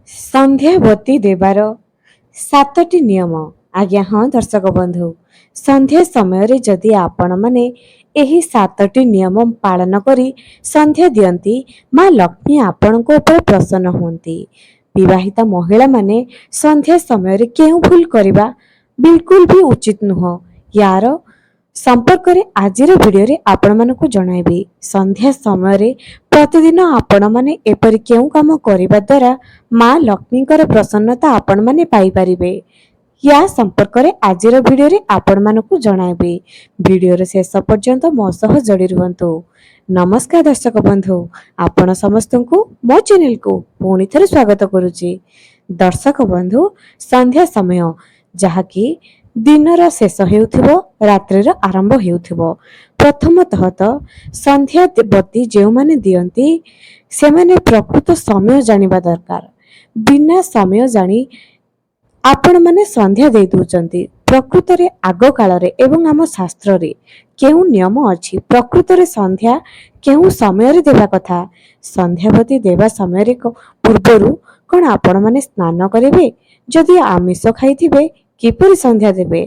ସନ୍ଧ୍ୟାବତୀ ଦେବାର 7ଟି ନିୟମ। ଆଜ୍ଞା ହଁ ଦର୍ଶକ ବନ୍ଧୁ, ସନ୍ଧ୍ୟା ସମୟରେ ଯଦି ଆପଣମାନେ ଏହି 7ଟି ନିୟମ ପାଳନ କରି ସନ୍ଧ୍ୟା ଦିଅନ୍ତି, ମା ଲକ୍ଷ୍ମୀ ଆପଣଙ୍କ ଉପରେ ପ୍ରସନ୍ନ ହୁଅନ୍ତି। ବିବାହିତା ମହିଳାମାନେ ସନ୍ଧ୍ୟା ସମୟରେ କେଉଁ ଭୁଲ କରିବା ବିଲକୁଲ ବି ଉଚିତ ନୁହଁ, ୟାର ସମ୍ପର୍କରେ ଆଜିର ଭିଡ଼ିଓରେ ଆପଣମାନଙ୍କୁ ଜଣାଇବି। ସନ୍ଧ୍ୟା ସମୟରେ ପ୍ରତିଦିନ ଆପଣମାନେ ଏପରି କେଉଁ କାମ କରିବା ଦ୍ୱାରା ମା ଲକ୍ଷ୍ମୀଙ୍କର ପ୍ରସନ୍ନତା ଆପଣମାନେ ପାଇପାରିବେ, ୟା ସମ୍ପର୍କରେ ଆଜିର ଭିଡ଼ିଓରେ ଆପଣମାନଙ୍କୁ ଜଣାଇବି। ଭିଡ଼ିଓର ଶେଷ ପର୍ଯ୍ୟନ୍ତ ମୋ ସହ ଯୋଡ଼ି ରୁହନ୍ତୁ। ନମସ୍କାର ଦର୍ଶକ ବନ୍ଧୁ, ଆପଣ ସମସ୍ତଙ୍କୁ ମୋ ଚ୍ୟାନେଲକୁ ପୁଣି ଥରେ ସ୍ୱାଗତ କରୁଛି। ଦର୍ଶକ ବନ୍ଧୁ, ସନ୍ଧ୍ୟା ସମୟ ଯାହାକି ଦିନର ଶେଷ ହେଉଥିବ, ରାତ୍ରିର ଆରମ୍ଭ ହେଉଥିବ। ପ୍ରଥମତଃ ତ ସନ୍ଧ୍ୟାବତୀ ଯେଉଁମାନେ ଦିଅନ୍ତି ସେମାନେ ପ୍ରକୃତ ସମୟ ଜାଣିବା ଦରକାର। ବିନା ସମୟ ଜାଣି ଆପଣମାନେ ସନ୍ଧ୍ୟା ଦେଇ ଦେଉଛନ୍ତି। ପ୍ରକୃତରେ ଆଗ କାଳରେ ଏବଂ ଆମ ଶାସ୍ତ୍ରରେ କେଉଁ ନିୟମ ଅଛି, ପ୍ରକୃତରେ ସନ୍ଧ୍ୟା କେଉଁ ସମୟରେ ଦେବା କଥା? ସନ୍ଧ୍ୟାବତୀ ଦେବା ସମୟରେ ପୂର୍ବରୁ କ'ଣ ଆପଣମାନେ ସ୍ନାନ କରିବେ? ଯଦି ଆମିଷ ଖାଇଥିବେ କିପରି ସନ୍ଧ୍ୟା ଦେବେ?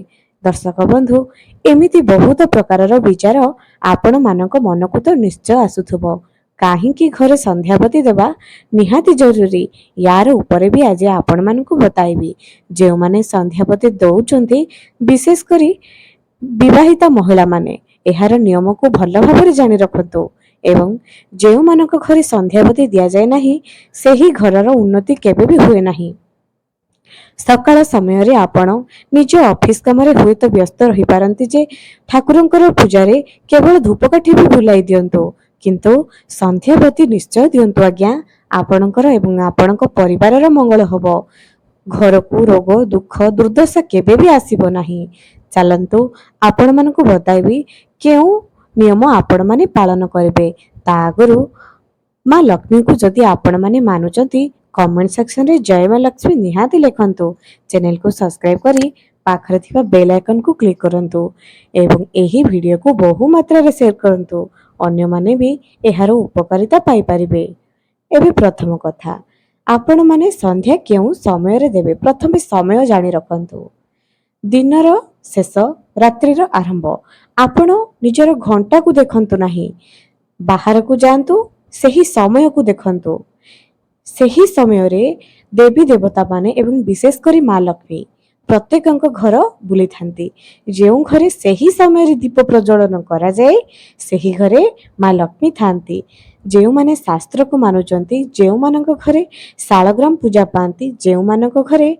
ଦର୍ଶକ ବନ୍ଧୁ, ଏମିତି ବହୁତ ପ୍ରକାରର ବିଚାର ଆପଣମାନଙ୍କ ମନକୁ ତ ନିଶ୍ଚୟ ଆସୁଥିବ। କାହିଁକି ଘରେ ସନ୍ଧ୍ୟାବତୀ ଦେବା ନିହାତି ଜରୁରୀ, ୟାର ଉପରେ ବି ଆଜି ଆପଣମାନଙ୍କୁ ବତାଇବି। ଯେଉଁମାନେ ସନ୍ଧ୍ୟାବତୀ ଦେଉଛନ୍ତି, ବିଶେଷ କରି ବିବାହିତା ମହିଳାମାନେ ଏହାର ନିୟମକୁ ଭଲ ଭାବରେ ଜାଣି ରଖନ୍ତୁ ଏବଂ ଯେଉଁମାନଙ୍କ ଘରେ ସନ୍ଧ୍ୟାବତୀ ଦିଆଯାଏ ନାହିଁ, ସେହି ଘରର ଉନ୍ନତି କେବେ ବି ହୁଏ ନାହିଁ। ସକାଳ ସମୟରେ ଆପଣ ନିଜ ଅଫିସ କାମରେ ହୁଏତ ବ୍ୟସ୍ତ ରହିପାରନ୍ତି ଯେ ଠାକୁରଙ୍କର ପୂଜାରେ କେବଳ ଧୂପକାଠି ବି ବୁଲାଇ ଦିଅନ୍ତୁ, କିନ୍ତୁ ସନ୍ଧ୍ୟାବତୀ ନିଶ୍ଚୟ ଦିଅନ୍ତୁ ଆଜ୍ଞା। ଆପଣଙ୍କର ଏବଂ ଆପଣଙ୍କ ପରିବାରର ମଙ୍ଗଳ ହେବ। ଘରକୁ ରୋଗ ଦୁଃଖ ଦୁର୍ଦ୍ଦଶା କେବେ ବି ଆସିବ ନାହିଁ। ଚାଲନ୍ତୁ ଆପଣମାନଙ୍କୁ ବତାଇବି କେଉଁ ନିୟମ ଆପଣମାନେ ପାଳନ କରିବେ। ତା ଆଗରୁ ମା ଲକ୍ଷ୍ମୀଙ୍କୁ ଯଦି ଆପଣମାନେ ମାନୁଛନ୍ତି, କମେଣ୍ଟ ସେକ୍ସନରେ ଜୟ ମା ଲକ୍ଷ୍ମୀ ନିହାତି ଲେଖନ୍ତୁ। ଚ୍ୟାନେଲକୁ ସବସ୍କ୍ରାଇବ କରି ପାଖରେ ଥିବା ବେଲ୍ ଆଇକନକୁ କ୍ଲିକ୍ କରନ୍ତୁ ଏବଂ ଏହି ଭିଡ଼ିଓକୁ ବହୁ ମାତ୍ରାରେ ସେୟାର କରନ୍ତୁ। ଅନ୍ୟମାନେ ବି ଏହାର ଉପକାରିତା ପାଇପାରିବେ। ଏବେ ପ୍ରଥମ କଥା, ଆପଣମାନେ ସନ୍ଧ୍ୟା କେଉଁ ସମୟରେ ଦେବେ? ପ୍ରଥମେ ସମୟ ଜାଣି ରଖନ୍ତୁ। ଦିନର ଶେଷ, ରାତ୍ରିର ଆରମ୍ଭ। ଆପଣ ନିଜର ଘଣ୍ଟାକୁ ଦେଖନ୍ତୁ ନାହିଁ, ବାହାରକୁ ଯାଆନ୍ତୁ, ସେହି ସମୟକୁ ଦେଖନ୍ତୁ। ସେହି ସମୟରେ ଦେବୀ ଦେବତାମାନେ ଏବଂ ବିଶେଷ କରି ମା ଲକ୍ଷ୍ମୀ ପ୍ରତ୍ୟେକଙ୍କ ଘର ବୁଲିଥାନ୍ତି। ଯେଉଁ ଘରେ ସେହି ସମୟରେ ଦୀପ ପ୍ରଜ୍ୱଳନ କରାଯାଏ, ସେହି ଘରେ ମା ଲକ୍ଷ୍ମୀ ଥାନ୍ତି। ଯେଉଁମାନେ ଶାସ୍ତ୍ରକୁ ମାନୁଛନ୍ତି, ଯେଉଁମାନଙ୍କ ଘରେ ଶାଳଗ୍ରାମ ପୂଜା ପାଆନ୍ତି, ଯେଉଁମାନଙ୍କ ଘରେ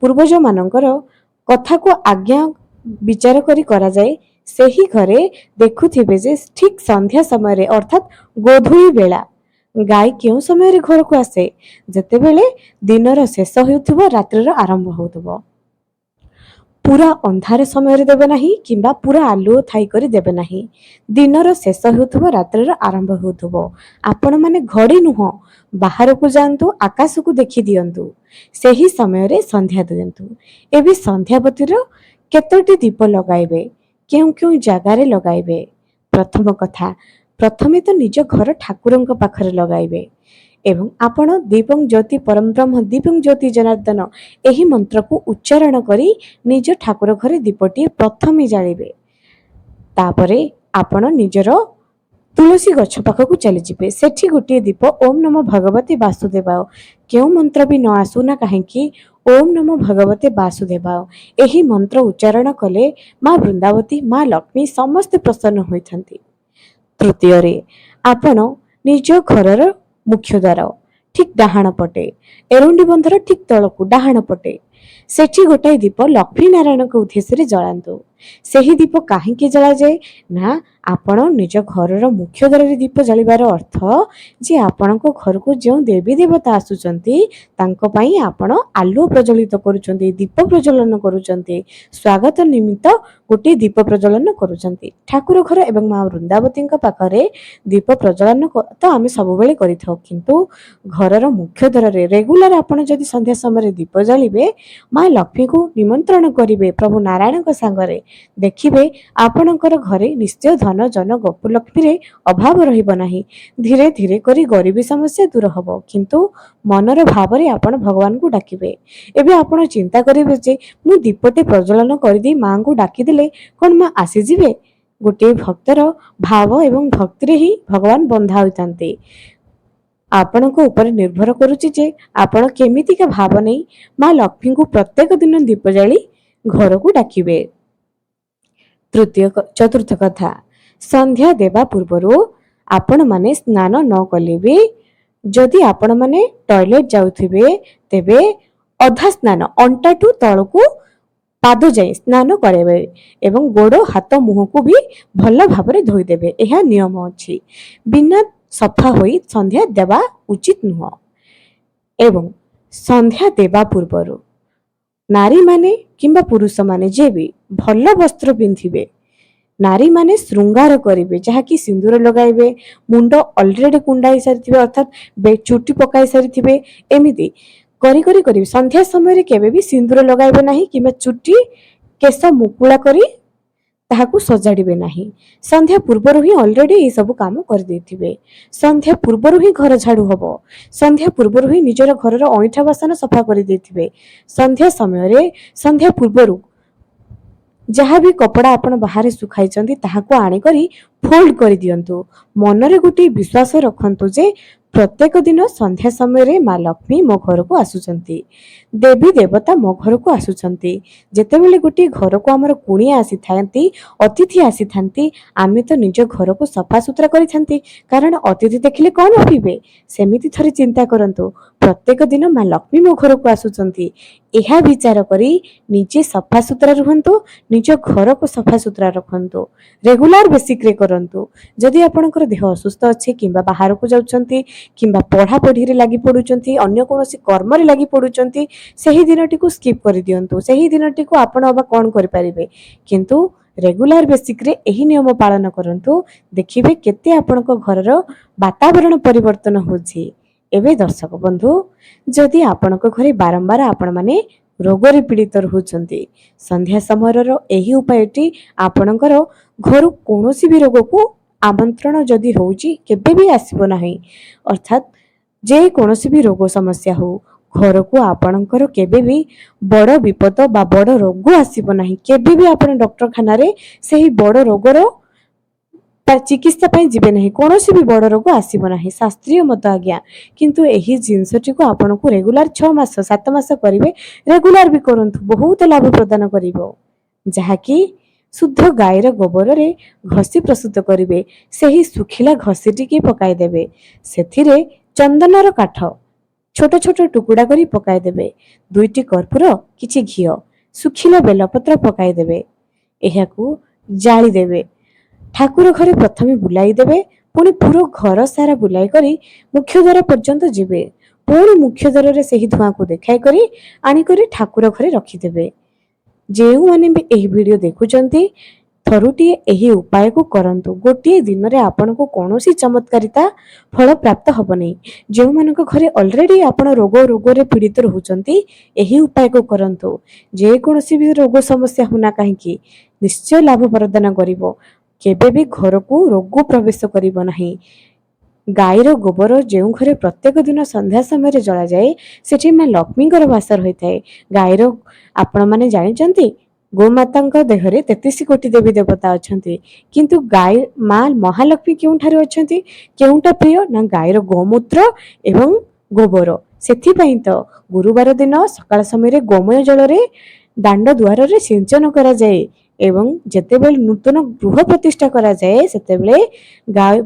ପୂର୍ବଜମାନଙ୍କର କଥାକୁ ଆଜ୍ଞା ବିଚାର କରି କରାଯାଏ, ସେହି ଘରେ ଦେଖୁଥିବେ ଯେ ଠିକ୍ ସନ୍ଧ୍ୟା ସମୟରେ ଅର୍ଥାତ୍ ଗୋଧୂଳି ବେଳା ଗାଈ କେଉଁ ସମୟରେ ଘରକୁ ଆସେ? ଯେତେବେଳେ ଦିନର ଶେଷ ହେଉଥିବ, ରାତ୍ରିର ଆରମ୍ଭ ହେଉଥିବ। ପୁରା ଅନ୍ଧାର ସମୟରେ ଦେବେ ନାହିଁ କିମ୍ବା ପୁରା ଆଲୁଅ ଥାଇକରି ଦେବେ ନାହିଁ। ଦିନର ଶେଷ ହେଉଥିବ, ରାତ୍ରିର ଆରମ୍ଭ ହେଉଥିବ। ଆପଣମାନେ ଘଡ଼ି ନୁହଁ, ବାହାରକୁ ଯାଆନ୍ତୁ, ଆକାଶକୁ ଦେଖି ଦିଅନ୍ତୁ। ସେହି ସମୟରେ ସନ୍ଧ୍ୟା ଦିଅନ୍ତୁ। ଏବେ ସନ୍ଧ୍ୟାବତୀର କେତୋଟି ଦୀପ ଲଗାଇବେ, କେଉଁ କେଉଁ ଜାଗାରେ ଲଗାଇବେ? ପ୍ରଥମ କଥା, ପ୍ରଥମେ ତ ନିଜ ଘର ଠାକୁରଙ୍କ ପାଖରେ ଲଗାଇବେ ଏବଂ ଆପଣ ଦୀପଂ ଜ୍ୟୋତି ପରମ ବ୍ରହ୍ମ ଦୀପଂ ଜ୍ୟୋତି ଜନାର୍ଦ୍ଦନ ଏହି ମନ୍ତ୍ରକୁ ଉଚ୍ଚାରଣ କରି ନିଜ ଠାକୁର ଘରେ ଦୀପଟିଏ ପ୍ରଥମେ ଜାଳିବେ। ତାପରେ ଆପଣ ନିଜର ତୁଳସୀ ଗଛ ପାଖକୁ ଚାଲିଯିବେ। ସେଠି ଗୋଟିଏ ଦୀପ ଓಂ ନମୋ ଭଗବତେ ବାସୁଦେବାୟ, କେଉଁ ମନ୍ତ୍ର ବି ନ ଆସୁ ନା କାହିଁକି, ଓಂ ନମୋ ଭଗବତେ ବାସୁଦେବାୟ ଏହି ମନ୍ତ୍ର ଉଚ୍ଚାରଣ କଲେ ମା ବୃନ୍ଦାବତୀ, ମା ଲକ୍ଷ୍ମୀ ସମସ୍ତେ ପ୍ରସନ୍ନ ହୋଇଥାନ୍ତି। ତୃତୀୟରେ, ଆପଣ ନିଜ ଘରର ମୁଖ୍ୟ ଦ୍ୱାର ଠିକ୍ ଡାହାଣ ପଟେ, ଏରୁଣ୍ଡି ବନ୍ଧର ଠିକ୍ ତଳକୁ ଡାହାଣ ପଟେ ସେଠି ଗୋଟାଏ ଦୀପ ଲକ୍ଷ୍ମୀ ନାରାୟଣଙ୍କ ଉଦ୍ଦେଶ୍ୟରେ ଜଳାନ୍ତୁ। ସେହି ଦୀପ କାହିଁକି ଜଳାଯାଏ ନା, ଆପଣ ନିଜ ଘରର ମୁଖ୍ୟ ଦ୍ୱାରରେ ଦୀପ ଜାଳିବାର ଅର୍ଥ ଯେ ଆପଣଙ୍କ ଘରକୁ ଯେଉଁ ଦେବୀ ଦେବତା ଆସୁଛନ୍ତି ତାଙ୍କ ପାଇଁ ଆପଣ ଆଲୁଅ ପ୍ରଜ୍ୱଳିତ କରୁଛନ୍ତି, ଦୀପ ପ୍ରଜ୍ୱଳନ କରୁଛନ୍ତି, ସ୍ୱାଗତ ନିମିତ୍ତ ଗୋଟିଏ ଦୀପ ପ୍ରଜ୍ୱଳନ କରୁଛନ୍ତି। ଠାକୁର ଘର ଏବଂ ମା ବୃନ୍ଦାବତୀଙ୍କ ପାଖରେ ଦୀପ ପ୍ରଜ୍ୱଳନ ତ ଆମେ ସବୁବେଳେ କରିଥାଉ, କିନ୍ତୁ ଘରର ମୁଖ୍ୟ ଦ୍ୱାରରେ ରେଗୁଲାର ଆପଣ ଯଦି ସନ୍ଧ୍ୟା ସମୟରେ ଦୀପ ଜାଳିବେ ମା ଲକ୍ଷ୍ମୀଙ୍କୁ ନିମନ୍ତ୍ରଣ କରିବେ ପ୍ରଭୁ ନାରାୟଣଙ୍କ ସାଙ୍ଗରେ। ଦେଖିବେ ଆପଣଙ୍କର ଘରେ ନିଶ୍ଚୟ ଧନ ଜନ ଗପୁଲକ୍ଷ୍ମୀରେ ଅଭାବ ରହିବ ନାହିଁ। ଧୀରେ ଧୀରେ କରି ଗରିବୀ ସମସ୍ୟା ଦୂର ହେବ। କିନ୍ତୁ ମନର ଭାବରେ ଆପଣ ଭଗବାନଙ୍କୁ ଡାକିବେ। ଏବେ ଆପଣ ଚିନ୍ତା କରିବେ ଯେ ମୁଁ ଦୀପଟେ ପ୍ରଜ୍ୱଳନ କରିଦେଇ ମାଙ୍କୁ ଡାକିଦେଲେ କଣ ମା ଆସିଯିବେ? ଗୋଟିଏ ଭକ୍ତର ଭାବ ଏବଂ ଭକ୍ତିରେ ହିଁ ଭଗବାନ ବନ୍ଧା ହୋଇଥାନ୍ତି। ଆପଣଙ୍କ ଉପରେ ନିର୍ଭର କରୁଛି ଯେ ଆପଣ କେମିତିକା ଭାବ ନେଇ ମା ଲକ୍ଷ୍ମୀଙ୍କୁ ପ୍ରତ୍ୟେକ ଦିନ ଦୀପ ଜାଳି ଘରକୁ ଡାକିବେ। ଚତୁର୍ଥ କଥା, ସନ୍ଧ୍ୟା ଦେବା ପୂର୍ବରୁ ଆପଣମାନେ ସ୍ନାନ ନ କଲେ ବି ଯଦି ଆପଣମାନେ ଟଏଲେଟ ଯାଉଥିବେ ତେବେ ଅଧା ସ୍ନାନ ଅଣ୍ଟାଠୁ ତଳକୁ ପାଦ ଯାଏ ସ୍ନାନ କରାଇବେ ଏବଂ ଗୋଡ଼ ହାତ ମୁହଁକୁ ବି ଭଲ ଭାବରେ ଧୋଇଦେବେ। ଏହା ନିୟମ ଅଛି। ବିନା ସଫା ହୋଇ ସନ୍ଧ୍ୟା ଦେବା ଉଚିତ ନୁହଁ। ଏବଂ ସନ୍ଧ୍ୟା ଦେବା ପୂର୍ବରୁ ନାରୀମାନେ କିମ୍ବା ପୁରୁଷମାନେ ଯିଏ ବି ଭଲ ବସ୍ତ୍ର ପିନ୍ଧିବେ, ନାରୀମାନେ ଶୃଙ୍ଗାର କରିବେ, ଯାହାକି ସିନ୍ଦୁର ଲଗାଇବେ, ମୁଣ୍ଡ ଅଲରେଡି କୁଣ୍ଡାଇ ସାରିଥିବେ ଅର୍ଥାତ୍ ଚୁଟି ପକାଇ ସାରିଥିବେ। ଏମିତି କରି କରିବେ। ସନ୍ଧ୍ୟା ସମୟରେ କେବେ ବି ସିନ୍ଦୁର ଲଗାଇବେ ନାହିଁ କିମ୍ବା ଚୁଟି କେଶ ମୁକୁଳା କରି ତାହାକୁ ସଜାଡ଼ିବେ ନାହିଁ। ସନ୍ଧ୍ୟା ପୂର୍ବରୁ ହିଁ ଅଲରେଡି ଏହି ସବୁ କାମ କରିଦେଇଥିବେ। ସନ୍ଧ୍ୟା ପୂର୍ବରୁ ହିଁ ଘର ଝାଡୁ ହବ। ସନ୍ଧ୍ୟା ପୂର୍ବରୁ ହିଁ ନିଜର ଘରର ଅଇଁଠା ବାସନ ସଫା କରିଦେଇଥିବେ। ସନ୍ଧ୍ୟା ସମୟରେ ସନ୍ଧ୍ୟା ପୂର୍ବରୁ ଯାହା ବି କପଡ଼ା ଆପଣ ବାହାରେ ଶୁଖାଇଛନ୍ତି ତାହାକୁ ଆଣିକରି ଫୋଲ୍ଡ କରିଦିଅନ୍ତୁ। ମନରେ ଗୋଟିଏ ବିଶ୍ୱାସ ରଖନ୍ତୁ ଯେ ପ୍ରତ୍ୟେକ ଦିନ ସନ୍ଧ୍ୟା ସମୟରେ ମା ଲକ୍ଷ୍ମୀ ମୋ ଘରକୁ ଆସୁଛନ୍ତି, ଦେବୀ ଦେବତା ମୋ ଘରକୁ ଆସୁଛନ୍ତି। ଯେତେବେଳେ ଗୋଟିଏ ଘରକୁ ଆମର କୁଣିଆ ଆସିଥାନ୍ତି, ଅତିଥି ଆସିଥାନ୍ତି, ଆମେ ତ ନିଜ ଘରକୁ ସଫାସୁତୁରା କରିଥାନ୍ତି, କାରଣ ଅତିଥି ଦେଖିଲେ କଣ ଭାବିବେ? ସେମିତି ଥରେ ଚିନ୍ତା କରନ୍ତୁ, ପ୍ରତ୍ୟେକ ଦିନ ମା ଲକ୍ଷ୍ମୀ ମୋ ଘରକୁ ଆସୁଛନ୍ତି। ଏହା ବିଚାର କରି ନିଜେ ସଫାସୁତୁରା ରୁହନ୍ତୁ, ନିଜ ଘରକୁ ସଫାସୁତୁରା ରଖନ୍ତୁ, ରେଗୁଲାର ବେସିକ୍ରେ କରନ୍ତୁ। ଯଦି ଆପଣଙ୍କର ଦେହ ଅସୁସ୍ଥ ଅଛି କିମ୍ବା ବାହାରକୁ ଯାଉଛନ୍ତି କିମ୍ବା ପଢ଼ାପଢ଼ିରେ ଲାଗି ପଡ଼ୁଛନ୍ତି, ଅନ୍ୟ କୌଣସି କର୍ମରେ ଲାଗି ପଡ଼ୁଛନ୍ତି, ସେହି ଦିନଟିକୁ ସ୍କିପ୍ କରିଦିଅନ୍ତୁ। ସେହି ଦିନଟିକୁ ଆପଣ ଅବା କଣ କରିପାରିବେ, କିନ୍ତୁ ରେଗୁଲାର ବେସିକ୍ରେ ଏହି ନିୟମ ପାଳନ କରନ୍ତୁ। ଦେଖିବେ କେତେ ଆପଣଙ୍କ ଘରର ବାତାବରଣ ପରିବର୍ତ୍ତନ ହେଉଛି। ଏବେ ଦର୍ଶକ ବନ୍ଧୁ, ଯଦି ଆପଣଙ୍କ ଘରେ ବାରମ୍ବାର ଆପଣମାନେ ରୋଗରେ ପୀଡ଼ିତ ରହୁଛନ୍ତି, ସନ୍ଧ୍ୟା ସମୟର ଏହି ଉପାୟଟି ଆପଣଙ୍କର ଘରୁ କୌଣସି ବି ରୋଗକୁ ଆମନ୍ତ୍ରଣ ଯଦି ହେଉଛି କେବେ ବି ଆସିବ ନାହିଁ। ଅର୍ଥାତ୍ ଯେକୌଣସି ବି ରୋଗ ସମସ୍ୟା ହଉ, ଘରକୁ ଆପଣଙ୍କର କେବେ ବି ବଡ଼ ବିପଦ ବା ବଡ଼ ରୋଗ ଆସିବ ନାହିଁ। କେବେ ବି ଆପଣ ଡକ୍ଟରଖାନାରେ ସେହି ବଡ଼ ରୋଗର ଚିକିତ୍ସା ପାଇଁ ଯିବେ ନାହିଁ। କୌଣସି ବି ବଡ଼ ରୋଗ ଆସିବ ନାହିଁ, ଶାସ୍ତ୍ରୀୟ ମତ ଆଜ୍ଞା। କିନ୍ତୁ ଏହି ଜିନିଷଟିକୁ ଆପଣଙ୍କୁ ରେଗୁଲାର 6 ମାସ 7 ମାସ କରିବେ, ରେଗୁଲାର ବି କରନ୍ତୁ, ବହୁତ ଲାଭ ପ୍ରଦାନ କରିବ। ଯାହାକି ଶୁଦ୍ଧ ଗାଈର ଗୋବରରେ ଘଷି ପ୍ରସ୍ତୁତ କରିବେ। ସେହି ଶୁଖିଲା ଘଷିଟିକି ପକାଇଦେବେ, ସେଥିରେ ଚନ୍ଦନର କାଠ ଛୋଟ ଛୋଟ ଟୁକୁଡ଼ା କରି ପକାଇଦେବେ, 2ଟି କର୍ପୂର, କିଛି ଘିଅ, ଶୁଖିଲା ବେଲପତ୍ର ପକାଇଦେବେ। ଏହାକୁ ଜାଳିଦେବେ। ଠାକୁର ଘରେ ପ୍ରଥମେ ବୁଲାଇ ଦେବେ, ପୁଣି ପୁରା ଘର ସାରା ବୁଲାଇ କରି ମୁଖ୍ୟ ଦ୍ୱାର ପର୍ଯ୍ୟନ୍ତ ଯିବେ। ପୁଣି ମୁଖ୍ୟ ଦ୍ୱାରରେ ସେହି ଧୂଆଁକୁ ଦେଖାଇ କରି ଆଣିକରି ଠାକୁର ଘରେ ରଖିଦେବେ। ଯେଉଁମାନେ ବି ଏହି ଭିଡ଼ିଓ ଦେଖୁଛନ୍ତି, ଥରୁଟିଏ ଏହି ଉପାୟକୁ କରନ୍ତୁ। ଗୋଟିଏ ଦିନରେ ଆପଣଙ୍କୁ କୌଣସି ଚମତ୍କାରିତା ଫଳ ପ୍ରାପ୍ତ ହେବ ନାହିଁ। ଯେଉଁମାନଙ୍କ ଘରେ ଅଲରେଡି ଆପଣ ରୋଗରେ ପୀଡ଼ିତ ରହୁଛନ୍ତି, ଏହି ଉପାୟକୁ କରନ୍ତୁ। ଯେକୌଣସି ବି ରୋଗ ସମସ୍ୟା ହେଉନା କାହିଁକି ନିଶ୍ଚୟ ଲାଭ ପ୍ରଦାନ କରିବ। କେବେ ବି ଘରକୁ ରୋଗ ପ୍ରବେଶ କରିବ ନାହିଁ। ଗାଈର ଗୋବର ଯେଉଁ ଘରେ ପ୍ରତ୍ୟେକ ଦିନ ସନ୍ଧ୍ୟା ସମୟରେ ଜଳାଯାଏ, ସେଠି ମା ଲକ୍ଷ୍ମୀଙ୍କର ବାସ ରହିଥାଏ। ଗାଈର ଆପଣମାନେ ଜାଣିଛନ୍ତି, ଗୋମାତାଙ୍କ ଦେହରେ 33 କୋଟି ଦେବୀ ଦେବତା ଅଛନ୍ତି, କିନ୍ତୁ ଗାଈ ମା ମହାଲକ୍ଷ୍ମୀ କେଉଁଠାରେ ଅଛନ୍ତି? କେଉଁଟା ପ୍ରିୟ ନା ଗାଈର ଗୋମୂତ୍ର ଏବଂ ଗୋବର। ସେଥିପାଇଁ ତ ଗୁରୁବାର ଦିନ ସକାଳ ସମୟରେ ଗୋମୟ ଜଳରେ ଦାଣ୍ଡ ଦୁଆରରେ ସିଞ୍ଚନ କରାଯାଏ ଏବଂ ଯେତେବେଳେ ନୂତନ ଗୃହ ପ୍ରତିଷ୍ଠା କରାଯାଏ ସେତେବେଳେ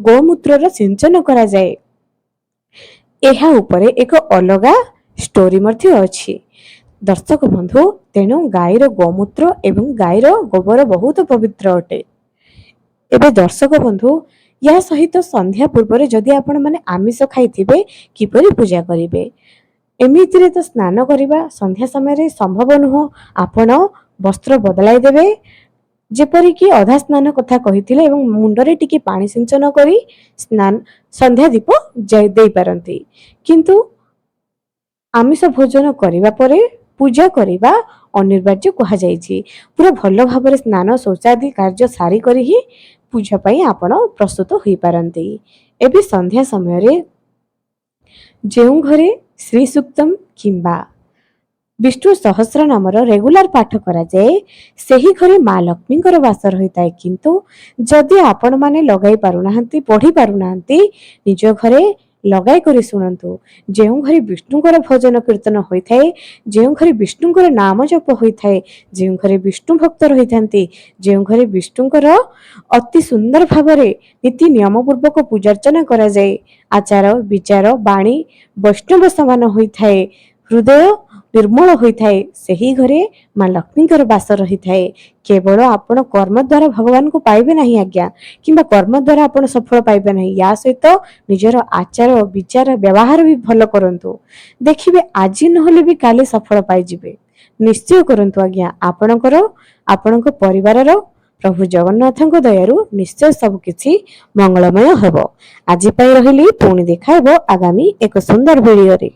ଗୋମୂତ୍ରର ସିଞ୍ଚନ କରାଯାଏ। ଏହା ଉପରେ ଏକ ଅଲଗା ଷ୍ଟୋରି ମଧ୍ୟ ଅଛି ଦର୍ଶକ ବନ୍ଧୁ। ତେଣୁ ଗାଈର ଗୋମୂତ୍ର ଏବଂ ଗାଈର ଗୋବର ବହୁତ ପବିତ୍ର ଅଟେ। ଏବେ ଦର୍ଶକ ବନ୍ଧୁ, ଏହା ସହିତ ସନ୍ଧ୍ୟା ପୂର୍ବରେ ଯଦି ଆପଣମାନେ ଆମିଷ ଖାଇଥିବେ କିପରି ପୂଜା କରିବେ? ଏମିତିରେ ତ ସ୍ନାନ କରିବା ସନ୍ଧ୍ୟା ସମୟରେ ସମ୍ଭବ ନୁହଁ। ଆପଣ ବସ୍ତ୍ର ବଦଳାଇ ଦେବେ, ଯେପରିକି ଅଧା ସ୍ନାନ କଥା କହିଥିଲେ, ଏବଂ ମୁଣ୍ଡରେ ଟିକେ ପାଣି ସିଞ୍ଚନ କରି ସନ୍ଧ୍ୟା ଦୀପ ଦେଇପାରନ୍ତି। କିନ୍ତୁ ଆମିଷ ଭୋଜନ କରିବା ପରେ ପୂଜା କରିବା ଅନିବାର୍ଯ୍ୟ କୁହାଯାଇଛି। ପୁରା ଭଲ ଭାବରେ ସ୍ନାନ ଶୌଚାଦି କାର୍ଯ୍ୟ ସାରି କରି ହିଁ ପୂଜା ପାଇଁ ଆପଣ ପ୍ରସ୍ତୁତ ହୋଇପାରନ୍ତି। ଏବେ ସନ୍ଧ୍ୟା ସମୟରେ ଯେଉଁ ଘରେ ଶ୍ରୀ ସୂକ୍ତମ୍ କିମ୍ବା ବିଷ୍ଣୁ ସହସ୍ର ନାମର ରେଗୁଲାର ପାଠ କରାଯାଏ ସେହି ଘରେ ମା ଲକ୍ଷ୍ମୀଙ୍କର ବାସ ରହିଥାଏ। କିନ୍ତୁ ଯଦି ଆପଣମାନେ ଲଗାଇ ପାରୁନାହାନ୍ତି, ପଢ଼ି ପାରୁନାହାନ୍ତି, ନିଜ ଘରେ ଲଗାଇ କରି ଶୁଣନ୍ତୁ। ଯେଉଁ ଘରେ ବିଷ୍ଣୁଙ୍କର ଭଜନ କୀର୍ତ୍ତନ ହୋଇଥାଏ, ଯେଉଁ ଘରେ ବିଷ୍ଣୁଙ୍କର ନାମ ଜପ ହୋଇଥାଏ, ଯେଉଁ ଘରେ ବିଷ୍ଣୁ ଭକ୍ତ ରହିଥାନ୍ତି, ଯେଉଁ ଘରେ ବିଷ୍ଣୁଙ୍କର ଅତି ସୁନ୍ଦର ଭାବରେ ନୀତି ନିୟମ ପୂର୍ବକ ପୂଜାର୍ଚ୍ଚନା କରାଯାଏ, ଆଚାର ବିଚାର ବାଣୀ ବୈଷ୍ଣବ ସମାନ ହୋଇଥାଏ, ହୃଦୟ ନିର୍ମଳ ହୋଇଥାଏ, ସେହି ଘରେ ମା ଲକ୍ଷ୍ମୀଙ୍କର ବାସ ରହିଥାଏ। କେବଳ ଆପଣ କର୍ମ ଦ୍ୱାରା ଭଗବାନଙ୍କୁ ପାଇବେ ନାହିଁ ଆଜ୍ଞା, କିମ୍ବା କର୍ମ ଦ୍ୱାରା ଆପଣ ସଫଳ ପାଇବେ ନାହିଁ। ୟା ସହିତ ନିଜର ଆଚାର ବିଚାର ବ୍ୟବହାର ବି ଭଲ କରନ୍ତୁ। ଦେଖିବେ ଆଜି ନହେଲେ ବି କାଲି ସଫଳ ପାଇଯିବେ। ନିଶ୍ଚୟ କରନ୍ତୁ ଆଜ୍ଞା। ଆପଣଙ୍କ ପରିବାରର ପ୍ରଭୁ ଜଗନ୍ନାଥଙ୍କ ଦୟାରୁ ନିଶ୍ଚୟ ସବୁ କିଛି ମଙ୍ଗଳମୟ ହେବ। ଆଜି ପାଇଁ ରହିଲି, ପୁଣି ଦେଖା ହେବ ଆଗାମୀ ଏକ ସୁନ୍ଦର ଭିଡ଼ିଓରେ।